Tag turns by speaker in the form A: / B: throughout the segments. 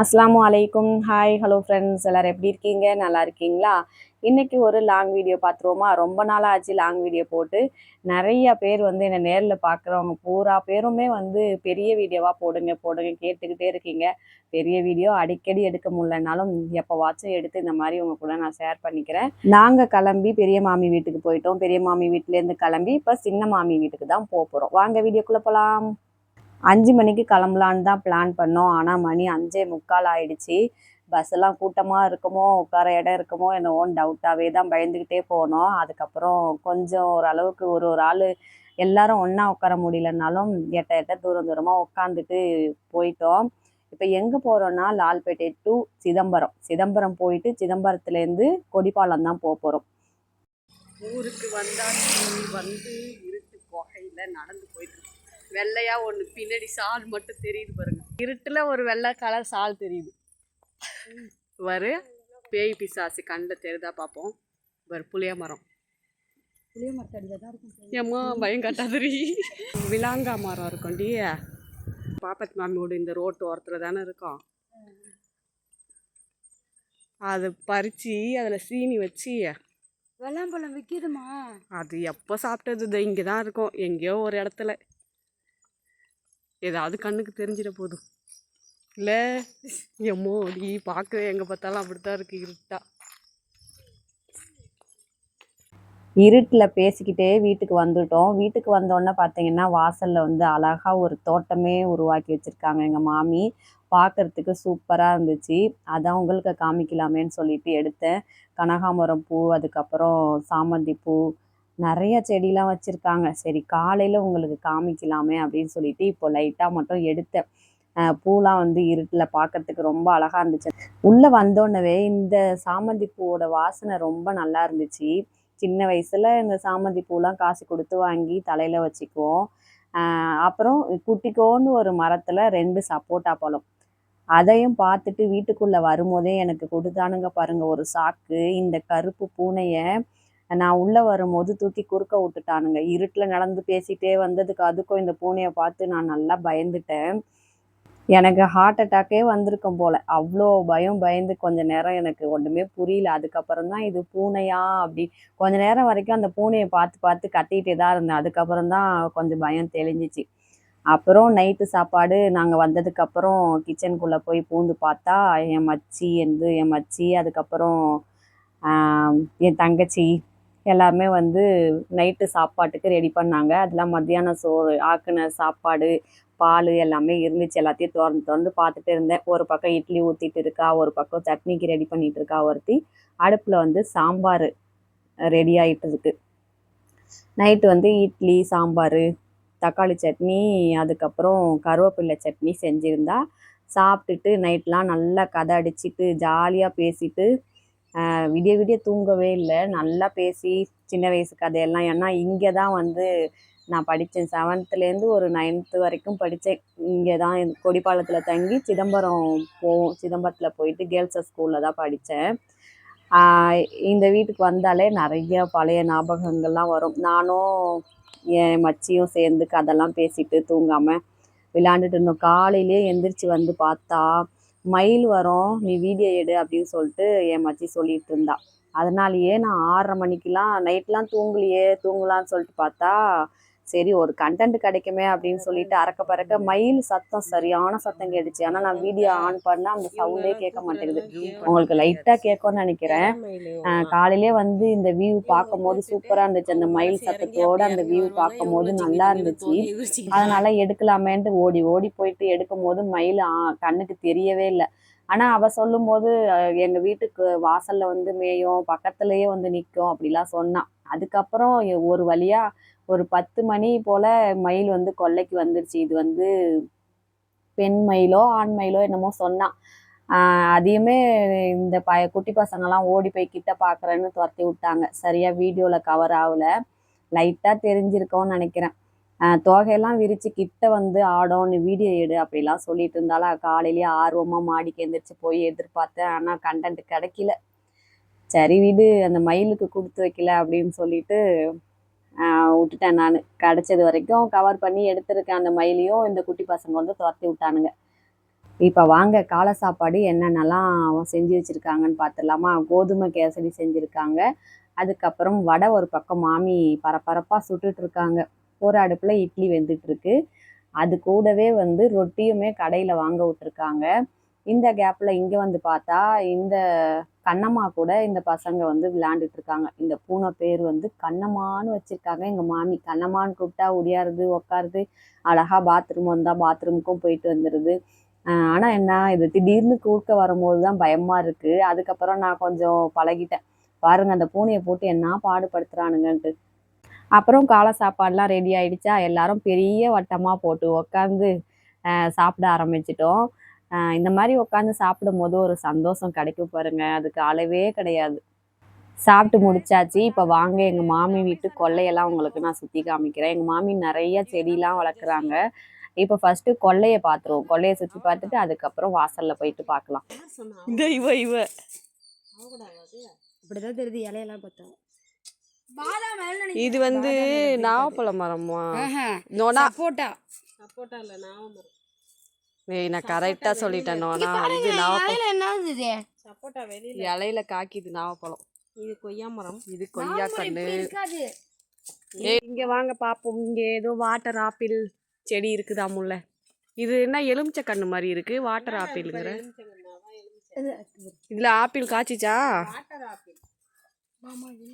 A: அஸ்ஸலாமு அலைக்கும். Hi, hello friends, எல்லோரும் எப்படி இருக்கீங்க? நல்லா இருக்கீங்களா? இன்றைக்கி ஒரு லாங் வீடியோ பார்த்துருவோமா? ரொம்ப நாளாக ஆச்சு லாங் வீடியோ போட்டு. நிறைய பேர் வந்து என்னை நேரில் பார்க்குறவங்க பூரா பேருமே வந்து பெரிய வீடியோவாக போடுங்க போடுங்க கேட்டுக்கிட்டே இருக்கீங்க. பெரிய வீடியோ அடிக்கடி எடுக்க முடியலனாலும் எப்போவாச்சும் எடுத்து இந்த மாதிரி உங்கள் கூட நான் ஷேர் பண்ணிக்கிறேன். நாங்கள் கிளம்பி பெரிய மாமி வீட்டுக்கு போயிட்டோம். பெரிய மாமி வீட்டிலேருந்து கிளம்பி இப்போ சின்ன மாமி வீட்டுக்கு தான் போகிறோம். வாங்க வீடியோக்குள்ளே போகலாம். 5 மணிக்கு கிளம்பலான்னு தான் பிளான் பண்ணோம். ஆனால் மணி 5:45 ஆயிடுச்சு. பஸ்ஸெல்லாம் கூட்டமாக இருக்குமோ, உட்கார இடம் இருக்குமோ என்னவோன்னு டவுட்டாகவே தான் பயந்துக்கிட்டே போனோம். அதுக்கப்புறம் கொஞ்சம் ஓரளவுக்கு ஒரு ஒரு ஆள் எல்லாரும் ஒன்றா உட்கார முடியலனாலும் எட்ட தூரம் தூரமாக உட்காந்துட்டு போயிட்டோம். இப்போ எங்கே போகிறோன்னா லால்பேட்டை டு சிதம்பரம். சிதம்பரம் போயிட்டு சிதம்பரத்துலேருந்து கொடிப்பாலம் தான் போகிறோம். ஊருக்கு வந்தாச்சு. வந்து இருட்டு குகையில் நடந்து போயிட்டு வெள்ளையா ஒன்று பின்னாடி சால் மட்டும் தெரியுது பாருங்க. இருட்டில் ஒரு வெள்ளை கலர் சால் தெரியுது. வரு பேய் பிசாசு கண்ணில் தெரிதா பார்ப்போம். வரு புளிய மரம். புளிய மரத்தடியில் தான் இருக்கும். ஏம்மா பயம் கட்டாதிரி. விலாங்கா மரம் இருக்கும் டி. பாப்பத் மாமியோட இந்த ரோட்டு ஓரத்தில் தானே இருக்கும். அதை பறித்து அதில் சீனி வச்சு வெள்ளாம்பழம் விற்கிதுமா. அது எப்போ சாப்பிட்டது இங்கே தான் இருக்கும். எங்கேயோ ஒரு இடத்துல ஏதாவது கண்ணுக்கு தெரிஞ்சிட போதும் இல்லை. எம்மோ நீ பார்க்கவே எங்கே பார்த்தாலும் அப்படித்தான் இருக்கு இருட்டா. இருட்டில் பேசிக்கிட்டே வீட்டுக்கு வந்துட்டோம். வீட்டுக்கு வந்தோடனே பார்த்தீங்கன்னா வாசலில் வந்து அழகாக ஒரு தோட்டமே உருவாக்கி வச்சுருக்காங்க எங்கள் மாமி. பார்க்குறதுக்கு சூப்பராக இருந்துச்சு. அதான் உங்களுக்கு காமிக்கலாமேன்னு சொல்லிட்டு எடுத்தேன். கனகாமரம் பூ, அதுக்கப்புறம் சாமந்தி பூ, நிறைய செடிலாம் வச்சுருக்காங்க. சரி காலையில் உங்களுக்கு காமிக்கலாமே அப்படின்னு சொல்லிட்டு இப்போ லைட்டாக மட்டும் எடுத்தேன். பூலாம் வந்து இருட்டில் பார்க்குறதுக்கு ரொம்ப அழகாக இருந்துச்சு. உள்ளே வந்தோடனே இந்த சாமந்தி பூவோட வாசனை ரொம்ப நல்லா இருந்துச்சு. சின்ன வயசில் இந்த சாமந்தி பூலாம் காசு கொடுத்து வாங்கி தலையில் வச்சுக்குவோம். அப்புறம் குட்டிக்கோன்னு ஒரு மரத்தில் 2 சப்போட்டா பழம். அதையும் பார்த்துட்டு வீட்டுக்குள்ளே வரும்போதே எனக்கு கொடுத்தானுங்க பாருங்கள் ஒரு சாக்கு. இந்த கருப்பு பூனையை நான் உள்ளே வரும்போது தூக்கி குறுக்க விட்டுட்டானுங்க. இருட்டில் நடந்து பேசிகிட்டே வந்ததுக்கு அதுக்கும் இந்த பூனையை பார்த்து நான் நல்லா பயந்துட்டேன். எனக்கு ஹார்ட் அட்டாக்கே வந்திருக்கும் போல். அவ்வளோ பயந்து கொஞ்ச நேரம் எனக்கு ஒன்றுமே புரியல. அதுக்கப்புறம் தான் இது பூனையா அப்படி கொஞ்ச நேரம் வரைக்கும் அந்த பூனையை பார்த்து கத்திக்கிட்டே தான் இருந்தேன். அதுக்கப்புறம் தான் கொஞ்சம் பயம் தெளிஞ்சிச்சு. அப்புறம் நைட்டு சாப்பாடு நாங்கள் வந்ததுக்கப்புறம் கிச்சனுக்குள்ளே போய் பூந்து பார்த்தா என் மச்சி அதுக்கப்புறம் என் தங்கச்சி எல்லாருமே வந்து நைட்டு சாப்பாட்டுக்கு ரெடி பண்ணாங்க. அதெல்லாம் மத்தியானம் சோறு ஆக்கின சாப்பாடு, பால் எல்லாமே இருந்துச்சு. எல்லாத்தையும் திறந்து பார்த்துட்டு இருந்தேன். ஒரு பக்கம் இட்லி ஊற்றிட்டு இருக்கா, ஒரு பக்கம் சட்னிக்கு ரெடி பண்ணிகிட்டு இருக்கா ஒருத்தி. அடுப்பில் வந்து சாம்பார் ரெடி ஆகிட்டு இருக்கு. நைட்டு வந்து இட்லி, சாம்பார், தக்காளி சட்னி, அதுக்கப்புறம் கருவேப்பிலை சட்னி செஞ்சுருந்தா. சாப்பிட்டுட்டு நைட்லாம் நல்லா கதை அடிச்சுட்டு ஜாலியாக பேசிட்டு விடிய தூங்கவே இல்லை. நல்லா பேசி சின்ன வயசு கதையெல்லாம். ஏன்னா இங்கே தான் வந்து நான் படித்தேன். 7th ஒரு 9th வரைக்கும் படித்தேன். இங்கே தான் கொடிப்பாலத்தில் தங்கி சிதம்பரத்தில் போயிட்டு கேர்ள்ஸ் ஸ்கூலில் தான் படித்தேன். இந்த வீட்டுக்கு வந்தாலே நிறைய பழைய ஞாபகங்கள்லாம் வரும். நானும் என் மச்சியும் சேர்ந்து கதைலாம் பேசிட்டு தூங்காமல் விளையாண்டுட்டு இருந்தோம். காலையிலே எந்திரிச்சு வந்து பார்த்தா மயில் வரும், நீ வீடியோ எடு அப்படின்னு சொல்லிட்டு என் மச்சி சொல்லிட்டு இருந்தா. அதனாலேயே நான் 6:30 மணிக்கெலாம் நைட்லாம் தூங்கலான்னு சொல்லிட்டு பார்த்தா சரி ஒரு கண்டென்ட் கிடைக்குமே அப்படின்னு சொல்லிட்டு அறக்க பறக்க மயில் சத்தம் சரியான சத்தம் கேட்டுச்சு. ஆனால் நான் வீடியோ ஆன் பண்ணால் அந்த சவுண்டே கேட்க மாட்டேங்குது. உங்களுக்கு லைட்டாக கேட்கும்னு நினைக்கிறேன். காலையிலே வந்து இந்த வியூ பார்க்கும் போது சூப்பராக இருந்துச்சு. அந்த மயில் சத்தத்தோடு அந்த வியூ பார்க்கும் போது நல்லா இருந்துச்சு. அதனால எடுக்கலாமேன்ட்டு ஓடி போயிட்டு எடுக்கும் போது மயில் கண்ணுக்கு தெரியவே இல்லை. ஆனால் அவள் சொல்லும் போது எங்கள் வீட்டுக்கு வாசலில் வந்து மேயும், பக்கத்துலேயே வந்து நிற்கும் அப்படிலாம் சொன்னான். அதுக்கப்புறம் ஒரு வழியாக ஒரு 10 மணி போல் மயில் வந்து கொல்லைக்கு வந்துருச்சு. இது வந்து பெண் மயிலோ ஆண் மயிலோ என்னமோ சொன்னான். அதையுமே இந்த குட்டி பசங்கள்லாம் ஓடி போய் கிட்ட பார்க்குறேன்னு துரத்தி விட்டாங்க. சரியாக வீடியோவில் கவர் ஆகலை. லைட்டாக தெரிஞ்சிருக்கோன்னு நினைக்கிறேன். தோகையெல்லாம் விரித்து கிட்ட வந்து ஆடோன்னு வீடியோ எடு அப்படிலாம் சொல்லிட்டு இருந்தாலும் காலையிலேயே ஆர்வமாக மாடிக்கு எந்திரிச்சு போய் எதிர்பார்த்தேன். ஆனால் கண்டென்ட் கிடைக்கல. சரி வீடு அந்த மயிலுக்கு கொடுத்து வைக்கல அப்படின்னு சொல்லிட்டு விட்டுட்டேன். நான் கிடச்சது வரைக்கும் கவர் பண்ணி எடுத்திருக்கேன். அந்த மயிலையும் இந்த குட்டி பசங்க வந்து துரத்தி விட்டானுங்க. இப்போ வாங்க காலை சாப்பாடு என்னென்னலாம் செஞ்சு வச்சுருக்காங்கன்னு பார்த்துடலாமா. கோதுமை கேசரி செஞ்சுருக்காங்க. அதுக்கப்புறம் வடை ஒரு பக்கம் மாமி பரபரப்பாக சுட்டுட்ருக்காங்க. ஒரு அடுப்பில் இட்லி வெந்துட்டுருக்கு. அது கூடவே வந்து ரொட்டியுமே கடையில் வாங்க விட்ருக்காங்க. இந்த கேப்பில் இங்கே வந்து பார்த்தா இந்த கண்ணம்மா கூட இந்த பசங்க வந்து விளையாண்டுட்டு இருக்காங்க. இந்த பூனை பேர் வந்து கண்ணம்மான்னு வச்சுருக்காங்க. எங்கள் மாமி கண்ணம்மான்னு கூப்பிட்டா ஒடியாருது உக்காருது. அழகாக பாத்ரூம் வந்தால் பாத்ரூமுக்கும் போயிட்டு வந்துடுது. ஆனால் என்ன இது திடீர்னு குறுக்க வரும்போது தான் பயமாக இருக்குது. அதுக்கப்புறம் நான் கொஞ்சம் பழகிட்டேன். பாருங்கள் அந்த பூனையை போட்டு என்ன பாடுபடுத்துகிறானுங்கன்ட்டு. அப்புறம் காலை சாப்பாடுலாம் ரெடி ஆகிடுச்சா எல்லாரும் பெரிய வட்டமாக போட்டு உக்காந்து சாப்பிட ஆரம்பிச்சிட்டோம். இந்த மாதிரி உட்காந்து சாப்பிடும் போது ஒரு சந்தோஷம் கிடைக்கும் பாருங்க, அதுக்கு அளவே கிடையாது. சாப்பிட்டு முடிச்சாச்சு. இப்போ வாங்க எங்கள் மாமி வீட்டு கொல்லையெல்லாம் உங்களுக்கு நான் சுற்றி காமிக்கிறேன். எங்கள் மாமி நிறைய செடிலாம் வளர்க்குறாங்க. இப்போ ஃபர்ஸ்ட்டு கொல்லையை பார்த்துருவோம். கொல்லையை சுற்றி பார்த்துட்டு அதுக்கப்புறம் வாசலில் போயிட்டு பார்க்கலாம். இந்த இவ இப்படிதான் தெரியுது இலையெல்லாம் பார்த்தோம். இது வந்து நாவப்பழ மரமா? சப்போட்டா இல்ல நாவமரம். நான் கரெக்டா சொல்லிட்டேன். இது நாவப்பழம். சப்போட்டா வெளியில இலையில காக்கிது நாவப்பழம். இது கொய்யா மரம். இது கொய்யா கண்ணு. இங்க வாங்க பாப்போம். இங்க ஏதோ வாட்டர் ஆப்பிள் செடி இருக்குதா முல்ல. இது என்ன எலுமிச்சை கண்ணு மாதிரி இருக்கு. வாட்டர் ஆப்பிள்ங்கிற இதுல ஆப்பிள் காய்ச்சிச்சா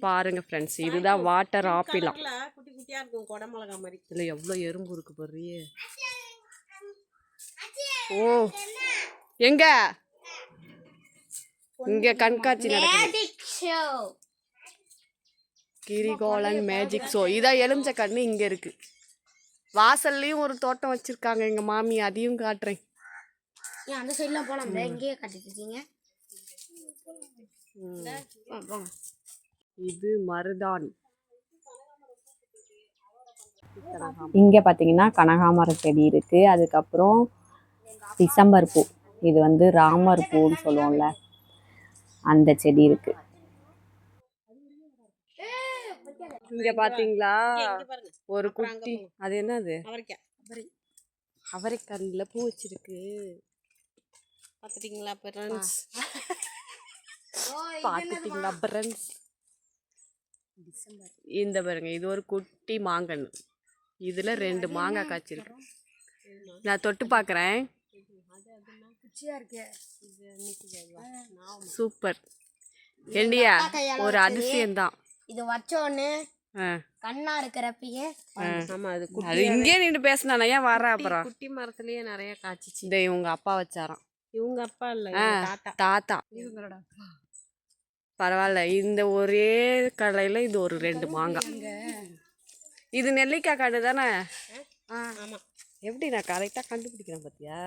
A: பாருங்க ஃப்ரெண்ட்ஸ். இதுதான் வாட்டர் ஆப்பிளா. குட்டி குட்டியா இருக்கும் கொடமிளகா மாதிரி. இதுல எவ்வளவு எறும்பு இருக்கு பாருங்க. ஓ எங்க இங்க கண்காட்சி நடக்குது. Kirikalan magic show. இதான் எலுமிச்சை கண்ணு இங்க இருக்கு. வாசல்லையும் ஒரு தோட்டம் வச்சிருக்காங்க எங்க மாமி. அதையும் காட்டுறேன். அந்த சைடுல போலாம். இங்கேயே காட்டிட்டு இருக்கீங்க. இது மருதாணி. இங்க பாத்தீங்கன்னா கனகாமரம் செடி இருக்கு. அதுக்கப்புறம் டிசம்பர் பூ. இது வந்து ராமர் பூன்னு சொல்லுவோம்ல, அந்த செடி இருக்கு. இங்க பாத்தீங்களா ஒரு குட்டி, அது என்னது அவரைக்கண்ணுல பூ வச்சிருக்கு. பாத்துட்டீங்களா ஃப்ரெண்ட்ஸ்? இந்த பாருங்க, இது ஒரு குட்டி மாங்கன்னு. இதுல 2 மாங்காய் காய்ச்சிருக்கு. நான் தொட்டு பாக்குறேன். சூப்பர். ஏண்டியா ஒரு அதிசயம் தான் இது. வச்சோன்னு கண்ணா இருக்கிறப்பயே அது இங்கே நின்று பேசினா ஏன் வர. அப்புறம் குட்டி மரத்துலயே நிறைய காய்ச்சிச்சு. இதை இவங்க அப்பா வச்சாராம். இவங்க அப்பா இல்ல, தாத்தா. இவங்களோட அப்பா. பரவாயில்ல. இந்த ஒரே கடையில இது ஒரு 2 மாங்காய். இது நெல்லிக்காய் காடு தானே? எப்படி நான் கரெக்டா கண்டுபிடிக்கிறேன் பாத்தியா?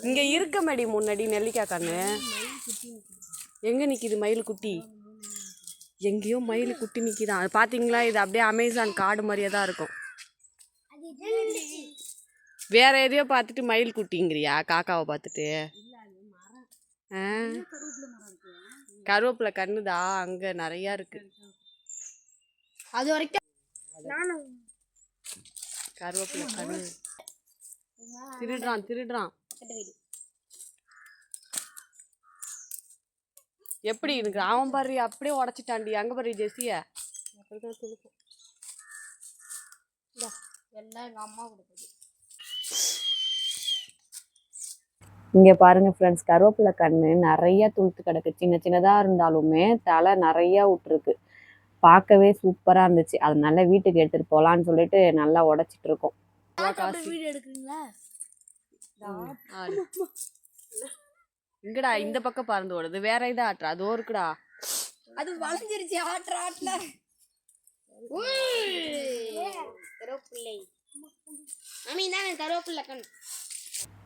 A: இங்க இருக்க மாடி முன்னாடி நெல்லிக்காய் கண்ணு. எங்க நிக்குது மயில் குட்டி? எங்கேயோ மயில் குட்டி நிக்குதான். அது பாத்தீங்களா? இது அப்படியே அமேசான் காடு மாதிரியே தான் இருக்கும். வேற எதையோ பார்த்துட்டு மயில் குட்டிங்கிறியா? காக்காவை பார்த்துட்டு. கருவேப்பிலை கண்ணுதா அங்க நிறைய இருக்கு. அது வரைக்கும் கருவேப்பிலை கண்ணு. திருடுறான். எப்படி இருக்கு அவன் பாரு, அப்படியே உடச்சிட்டாண்டி. அங்க பாரு ஜெசிய. அப்படிதான் துளுக்கும் எல்லாம் எங்க அம்மா கொடுத்தது. இங்க பாருங்க ஃப்ரெண்ட்ஸ், கருவேப்பிலை கண்ணு நிறைய துளுத்து கிடக்கு. சின்னதா இருந்தாலுமே தலை நிறைய விட்டுருக்கு. பார்க்கவே சூப்பரா இருந்துச்சு. அதனால வீட்டுக்கு எடுத்துட்டு போலான்னு சொல்லிட்டு நல்லா உடைச்சிட்டு இருக்கோம். இங்கடா இந்த பக்கம் பறந்து ஓடுது. வேற இதா ஆட்டுறா. அதோ இருக்குடா. அது வளைஞ்சிருச்சு. ஆட்டுல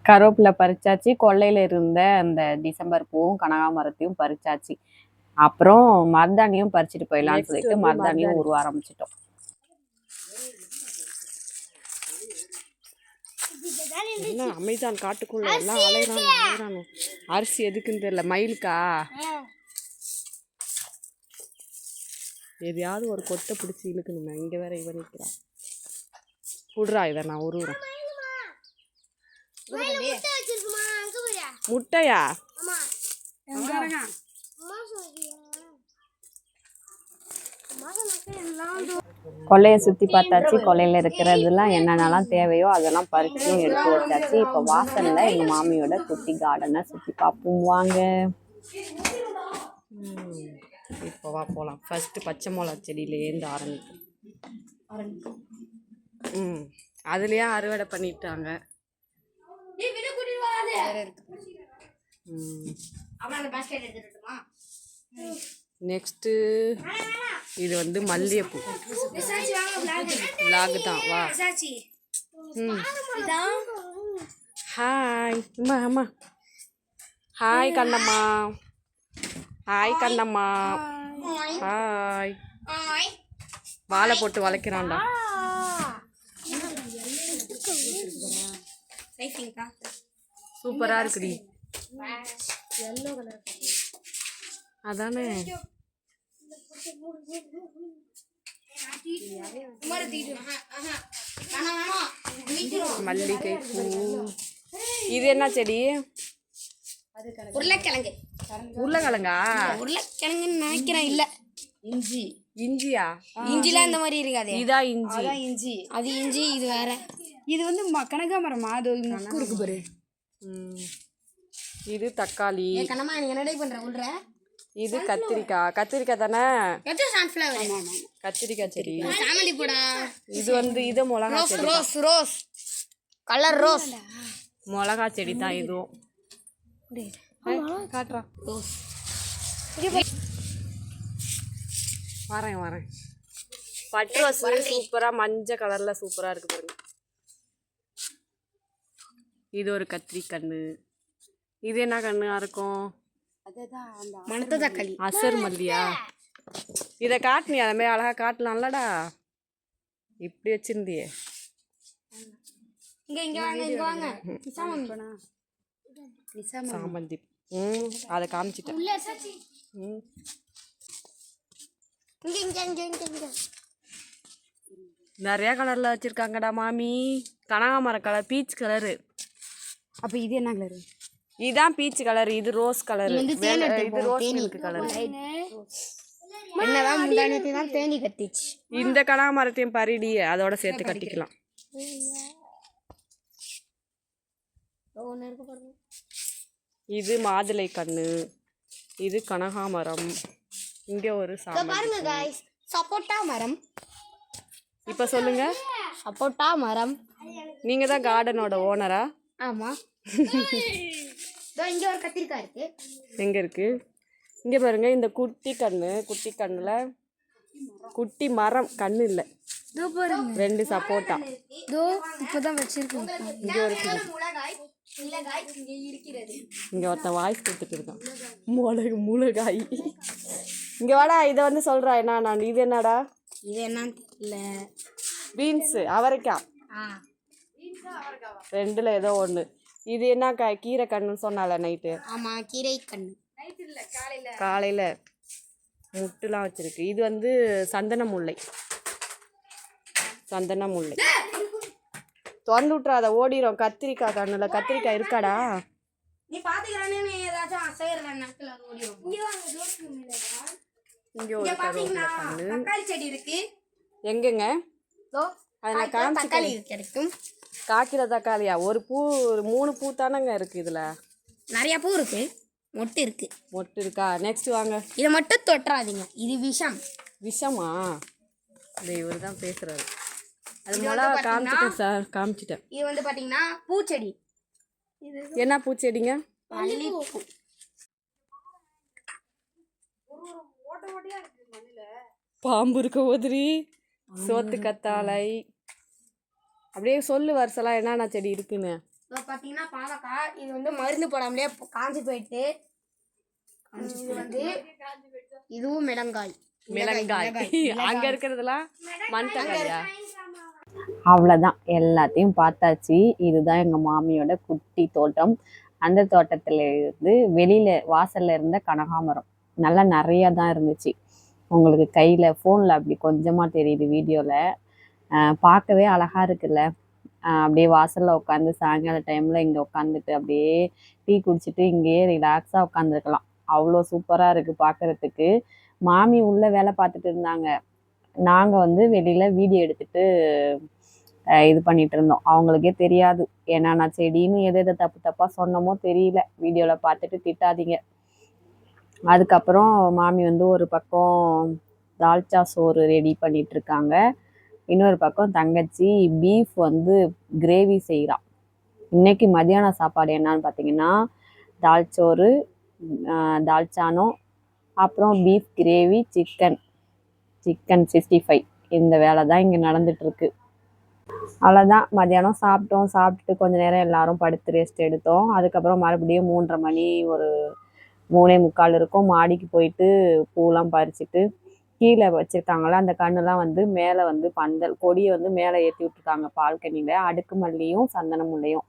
A: கருவேப்பிலை பறிச்சாச்சு. கொல்லையில இருந்த அந்த டிசம்பர் பூவும் கனகாமரத்தையும் பறிச்சாச்சு. அப்புறம் மருதாணியும் பறிச்சுட்டு போயிடலாம்னு சொல்லிட்டு மருதாணியும் உருவ ஆரம்பிச்சிட்டோம். என்ன அமேசான் காட்டுக்குள்ள எல்லாம் அலைறாங்க. அரிசி எதுக்குன்னு தெரியல. மயிலுக்கா? எதையாவது ஒரு கொத்தை பிடிச்சி இழுக்கணுமே. இங்க வேற இவன் நிற்கிறான். விடுறா இதை நான் உருவுறேன். முட்டையா? கொல்லையை சுற்றி பார்த்தாச்சு. கொல்லையில் இருக்கிறதுலாம் என்னென்னலாம் தேவையோ அதெல்லாம் பறிச்சும் எடுத்து வச்சாச்சு. இப்போ வாசலில் எங்கள் மாமியோட குட்டி கார்டனை சுற்றி பார்ப்போம் வாங்க. இப்போ வா போகலாம். ஃபஸ்ட்டு பச்சை மிளகா செடியிலேருந்து ஆரம்பிக்கும். அதுலேயே அறுவடை பண்ணிட்டாங்க. நெக்ஸ்ட்டு இது வந்து மல்லிகைப்பூ. விலாகு தான் வா. ஹாய் அம்மா அம்மா. Hi Kannamma. Hi Kannamma. Hi. வாழை போட்டு வளைக்கிறான்டா. சூப்பரா இருக்குடி. அதானே மல்லிகை பூ. இது என்ன செடி?
B: உருளைக்கிழங்கு.
A: உருளைக்கிழங்கா?
B: உருளைக்கிழங்குன்னு நினைக்கிறேன். இல்ல இஞ்சி.
A: இஞ்சியா?
B: இஞ்சிலாம் இந்த மாதிரி இருக்காது.
A: இதான் இஞ்சி.
B: இஞ்சி. அது இஞ்சி. இது வேற. இது வந்து கனகாமரமா? அது முக்கு இருக்கு பாரு.
A: இது தக்காளி.
B: கண்ணம்மா நீ என்னடே பண்ற? உள்ற.
A: இது கத்திரிக்காய். கத்திரிக்காய் தானே? கத்திரிக்காய் செடி.
B: சாமந்தி பூடா.
A: இது வந்து இது மிளகா செடி.
B: ரோஸ். Rose colour rose.
A: மிளகா செடி தான் இதுவும். காட்டுறான். வரேன் வரேன். பட்டு ரோஸ் சூப்பரா மஞ்சள் கலர்ல சூப்பரா இருக்கு பாருங்க. இது ஒரு கத்திரி கண்ணு. இது என்ன கண்ணா இருக்கும்?
B: மணத்த தக்காளி.
A: அசர் மல்லியா? இதை காட்டினி அதை மாதிரி அழகா காட்டலாம்லடா. இப்படி வச்சிருந்தியே. சாமந்தி. அதை காமிச்சிட்டேன். நிறைய கலர்ல வச்சிருக்காங்கடா மாமி. கனகாமர கலர், பீச் கலரு.
B: அப்ப இது என்ன கலரு?
A: இதுதான் பீச் கலர். இது ரோஸ் கலர். இது ரோஸ் மில்க் கலர்.
B: என்னதான் முந்தானத்தை தான் தேனி கட்டிச்சு.
A: இந்த கனகாமரத்தையும் பறிடி, அதோட சேர்த்து கட்டிக்கலாம். இது மாதுளை கண்ணு. இது கனகாமரம். இங்க ஒரு
B: சப்போட்டா மரம்.
A: இப்ப சொல்லுங்க.
B: சப்போட்டா மரம்.
A: நீங்க தான் கார்டனோட ஓனரா?
B: ஆமா. இங்க ஒரு கத்திரிக்காய் இருக்கு.
A: எங்க இருக்கு? இங்க பாருங்க. இந்த குட்டி கண்ணு. குட்டி கண்ணுல குட்டி மரம். கண்ணு இல்ல, ரெண்டு சப்போட்டா.
B: இப்பதான் வச்சிருக்கோம்.
A: இங்க ஒரு இங்க ஒருத்தன் வாய்ஸ் கொடுத்துட்டு இருக்கான். முளகாய். இங்க வாடா. இதை வந்து சொல்றா என்ன நான். இது என்னடா?
B: இது என்னன்னு தெரியல.
A: பீன்ஸ். அவரைக்காய். ரெண்டுல ஏதோ ஒண்ணு. இது என்ன கீரை கண்ணுன்னு சொன்னால நைட்டு.
B: ஆமா கீரை கண்ணு.
A: காலையில முட்டுலாம் வச்சிருக்கு. இது வந்து சந்தன முல்லை. சந்தன முல்லை. தொண்டு விட்டுறாத, ஓடிரும். கத்திரிக்காய் கண்ணுல கத்திரிக்காய் இருக்காடா? இங்க ஒரு கருவேப்பிலை கண்ணு.
B: செடி இருக்கு.
A: எங்கங்க?
B: கிடைக்கும்.
A: காக்கிற தக்காளியா? ஒரு பூ 3 பூ தானங்க இருக்கு. இதுல
B: நிறைய பூ இருக்கு. மொட்டு இருக்கு.
A: மொட்டு இருக்கா? நெக்ஸ்ட் வாங்க.
B: இதை மட்டும் தொட்டுறாதீங்க. இது விஷம்.
A: விஷமா? இந்த இவர் தான் பேசுறாரு. அது மிளகா காமிச்சிட்டேன் சார். காமிச்சிட்டேன்.
B: இது வந்து பாத்தீங்கன்னா பூச்செடி.
A: என்ன பூச்செடிங்க?
B: மல்லிகைப்பூ.
A: பாம்பு இருக்க உதிரி. சோத்து கத்தாழை. அப்படியே சொல்லு வருஷலாம் என்னென்ன செடி இருக்குன்னு.
B: இப்போ பார்த்தீங்கன்னா பாவக்காய். இது வந்து மருந்து போடாமலே காஞ்சி போயிட்டு. இது வந்து இதுவும் மிளகாய்.
A: மிளகாய். அங்க இருக்கிறதுலாம் மண் தக்காளியா? அவ்வளோதான், எல்லாத்தையும் பார்த்தாச்சு. இதுதான் எங்கள் மாமியோட குட்டி தோட்டம். அந்த தோட்டத்தில் இருந்து வெளியில் வாசலில் இருந்த கனகாமரம் நல்லா நிறையா தான் இருந்துச்சு. உங்களுக்கு கையில் ஃபோனில் அப்படி கொஞ்சமாக தெரியுது, வீடியோவில் பார்க்கவே அழகாக இருக்குல்ல. அப்படியே வாசலில் உட்காந்து சாயங்கால டைமில் இங்கே உட்காந்துட்டு அப்படியே டீ குடிச்சிட்டு இங்கேயே ரிலாக்ஸாக உட்காந்துருக்கலாம். அவ்வளோ சூப்பராக இருக்குது பார்க்குறதுக்கு. மாமி உள்ளே வேலை பார்த்துட்டு இருந்தாங்க. நாங்கள் வந்து வெளியில் வீடியோ எடுத்துட்டு இது பண்ணிட்டு இருந்தோம். அவங்களுக்கே தெரியாது என்னென்ன செடின்னு எதை தப்பு தப்பாக சொன்னமோ தெரியல. வீடியோவில் பார்த்துட்டு திட்டாதீங்க. அதுக்கப்புறம் மாமி வந்து ஒரு பக்கம் தால்ச்சா சோறு ரெடி பண்ணிட்டு இருக்காங்க. இன்னொரு பக்கம் தங்கச்சி பீஃப் வந்து கிரேவி செய்கிறான். இன்னைக்கு மதியான சாப்பாடு என்னன்னு பார்த்தீங்கன்னா தால்ச்சோறு, தால்ச்சானோ, அப்புறம் பீஃப் கிரேவி, சிக்கன் 65 இந்த வேலை தான் இங்கே நடந்துட்டுருக்கு. அவ்வளோதான். மதியானம் சாப்பிட்டோம். சாப்பிட்டுட்டு கொஞ்ச நேரம் எல்லாரும் படுத்து ரெஸ்ட் எடுத்தோம். அதுக்கப்புறம் மறுபடியும் 3:30 மணி ஒரு 3:45 இருக்கும். மாடிக்கு போயிட்டு பூலாம் பறிச்சுட்டு கீழே வச்சுருக்காங்களா அந்த கண்ணுலாம் வந்து மேலே வந்து பந்தல் கொடியை வந்து மேலே ஏற்றி விட்டுருக்காங்க பால்கனியில். அடுக்கு மல்லியும் சந்தன முல்லையும்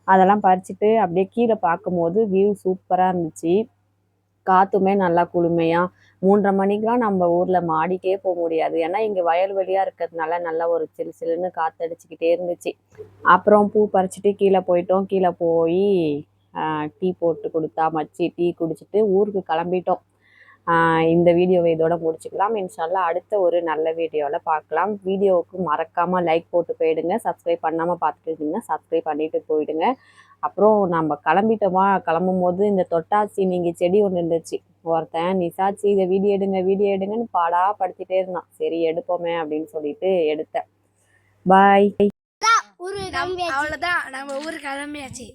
A: அதெல்லாம் பறிச்சுட்டு அப்படியே கீழே பார்க்கும்போது வியூ சூப்பராக இருந்துச்சு. காற்றுமே நல்லா குளுமையாக. 3:30 மணிக்கெலாம் நம்ம ஊரில் மாடிக்கே போக முடியாது. ஏன்னா இங்கே வயல்வெளியாக இருக்கிறதுனால நல்லா ஒரு சிலு சிலுன்னு காற்றடிச்சிக்கிட்டே இருந்துச்சு. அப்புறம் பூ பறிச்சுட்டு கீழே போயிட்டோம். கீழே போய் டீ போட்டு கொடுத்தா மச்சி டீ குடிச்சிட்டு ஊருக்கு கிளம்பிட்டோம். இந்த வீடியோவை இதோட முடிச்சுக்கலாம். இன்ஷால்லா அடுத்த ஒரு நல்ல வீடியோவில் பார்க்கலாம். வீடியோவுக்கு மறக்காமல் லைக் போட்டு போயிடுங்க. சப்ஸ்கிரைப் பண்ணாமல் பார்த்துட்டு இருந்தீங்கன்னா சப்ஸ்கிரைப் பண்ணிட்டு போயிடுங்க. அப்புறம் நம்ம கிளம்பும் போது இந்த தொட்டாச்சி நீங்கள் செடி ஒன்று இருந்துச்சு. ஒருத்தன் நிசாச்சி இதை வீடியோ எடுங்கன்னு பாடா படுத்திட்டே இருந்தான். சரி எடுப்போமே அப்படின்னு சொல்லிட்டு எடுத்தேன். பாய்.
B: அவ்வளோதான், நம்ம ஊருக்கு கிளம்பியாச்சு.